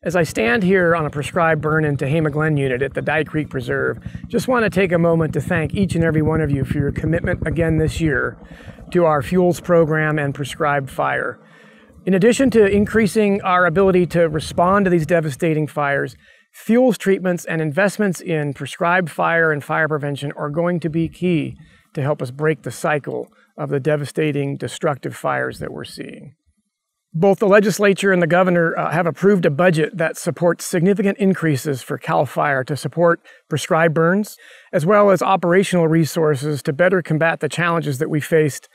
As I stand here on a prescribed burn-in Tehama Glen unit at the Dye Creek Preserve, just want to take a moment to thank each and every one of you for your commitment again this year to our fuels program and prescribed fire. In addition to increasing our ability to respond to these devastating fires, fuels treatments and investments in prescribed fire and fire prevention are going to be key to help us break the cycle of the devastating, destructive fires that we're seeing. Both the legislature and the governor have approved a budget that supports significant increases for CAL FIRE to support prescribed burns, as well as operational resources to better combat the challenges that we faced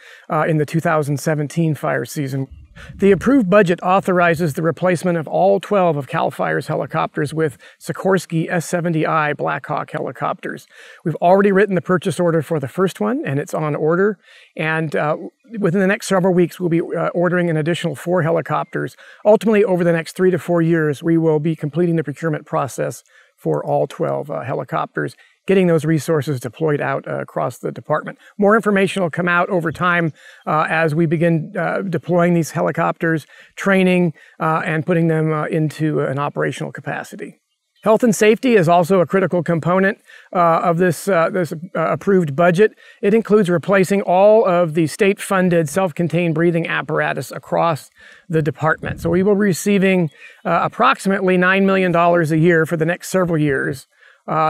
in the 2017 fire season. The approved budget authorizes the replacement of all 12 of CAL FIRE's helicopters with Sikorsky S-70I Black Hawk helicopters. We've already written the purchase order for the first one, and it's on order. And within the next several weeks, we'll be ordering an additional 4 helicopters. Ultimately, over the next 3 to 4 years, we will be completing the procurement process for all 12 helicopters, getting those resources deployed out across the department. More information will come out over time as we begin deploying these helicopters, training, and putting them into an operational capacity. Health and safety is also a critical component of this approved budget. It includes replacing all of the state-funded self-contained breathing apparatus across the department. So we will be receiving approximately $9 million a year for the next several years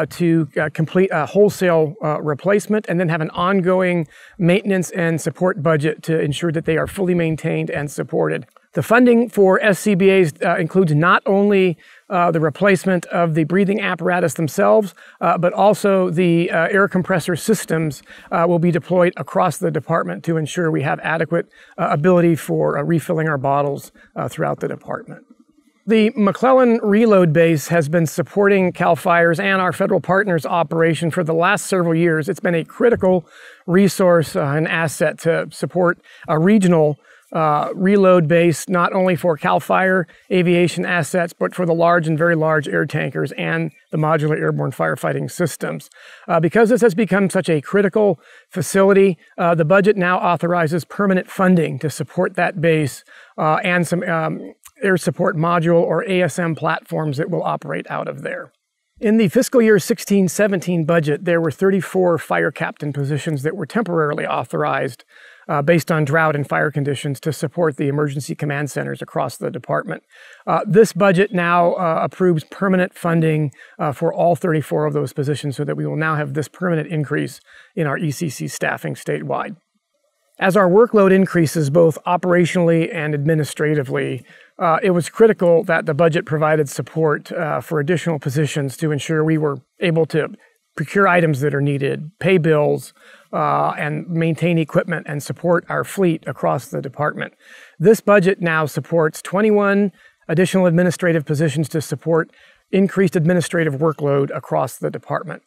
to complete a wholesale replacement and then have an ongoing maintenance and support budget to ensure that they are fully maintained and supported. The funding for SCBAs includes not only the replacement of the breathing apparatus themselves, but also the air compressor systems will be deployed across the department to ensure we have adequate ability for refilling our bottles throughout the department. The McClellan Reload Base has been supporting CAL FIRE's and our federal partners' operation for the last several years. It's been a critical resource and asset to support a regional reload base, not only for CAL FIRE aviation assets, but for the large and very large air tankers and the modular airborne firefighting systems. Because this has become such a critical facility, the budget now authorizes permanent funding to support that base and some air support module or ASM platforms that will operate out of there. In the fiscal year 16-17 budget, there were 34 fire captain positions that were temporarily authorized based on drought and fire conditions to support the emergency command centers across the department. This budget now approves permanent funding for all 34 of those positions so that we will now have this permanent increase in our ECC staffing statewide. As our workload increases both operationally and administratively, it was critical that the budget provided support for additional positions to ensure we were able to procure items that are needed, pay bills, and maintain equipment and support our fleet across the department. This budget now supports 21 additional administrative positions to support increased administrative workload across the department.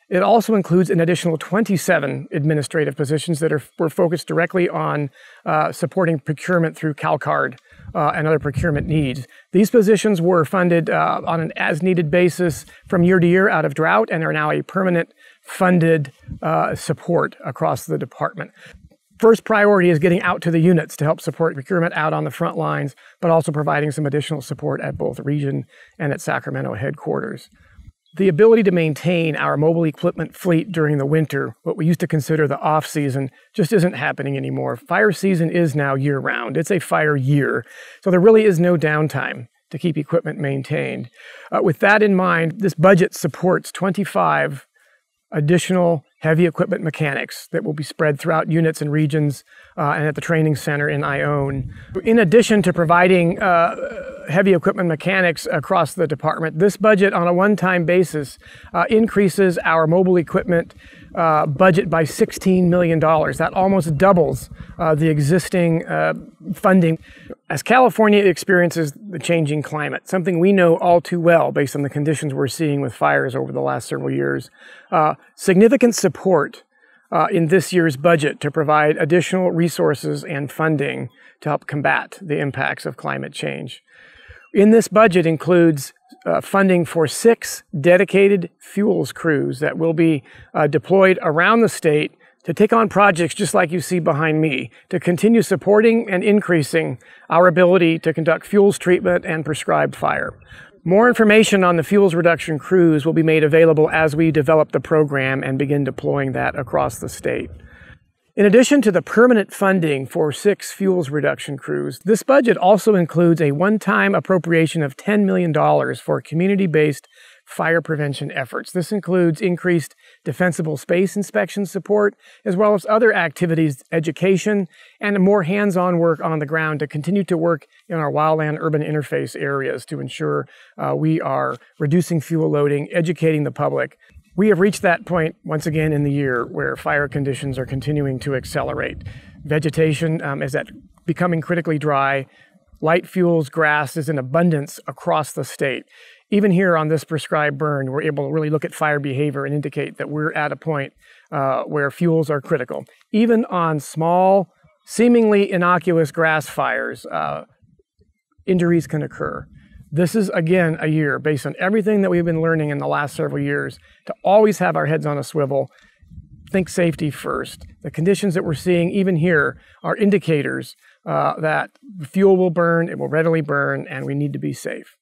It also includes an additional 27 administrative positions that were focused directly on supporting procurement through CalCard and other procurement needs. These positions were funded on an as-needed basis from year to year out of drought and are now a permanent funded support across the department. First priority is getting out to the units to help support procurement out on the front lines, but also providing some additional support at both region and at Sacramento headquarters. The ability to maintain our mobile equipment fleet during the winter, what we used to consider the off-season, just isn't happening anymore. Fire season is now year-round. It's a fire year, so there really is no downtime to keep equipment maintained. With that in mind, this budget supports 25 additional heavy equipment mechanics that will be spread throughout units and regions and at the training center in Ione. In addition to providing heavy equipment mechanics across the department, this budget on a one-time basis increases our mobile equipment budget by $16 million. That almost doubles the existing funding. As California experiences the changing climate, something we know all too well based on the conditions we're seeing with fires over the last several years, significant support in this year's budget to provide additional resources and funding to help combat the impacts of climate change. In this budget includes funding for 6 dedicated fuels crews that will be deployed around the state to take on projects just like you see behind me, to continue supporting and increasing our ability to conduct fuels treatment and prescribed fire. More information on the fuels reduction crews will be made available as we develop the program and begin deploying that across the state. In addition to the permanent funding for 6 fuels reduction crews, this budget also includes a one-time appropriation of $10 million for community-based fire prevention efforts. This includes increased defensible space inspection support, as well as other activities, education, and more hands-on work on the ground to continue to work in our wildland-urban interface areas to ensure we are reducing fuel loading, educating the public. We have reached that point once again in the year where fire conditions are continuing to accelerate. Vegetation is becoming critically dry. Light fuels, grass is in abundance across the state. Even here on this prescribed burn, we're able to really look at fire behavior and indicate that we're at a point where fuels are critical. Even on small, seemingly innocuous grass fires, injuries can occur. This is, again, a year, based on everything that we've been learning in the last several years, to always have our heads on a swivel, think safety first. The conditions that we're seeing, even here, are indicators that fuel will burn, it will readily burn, and we need to be safe.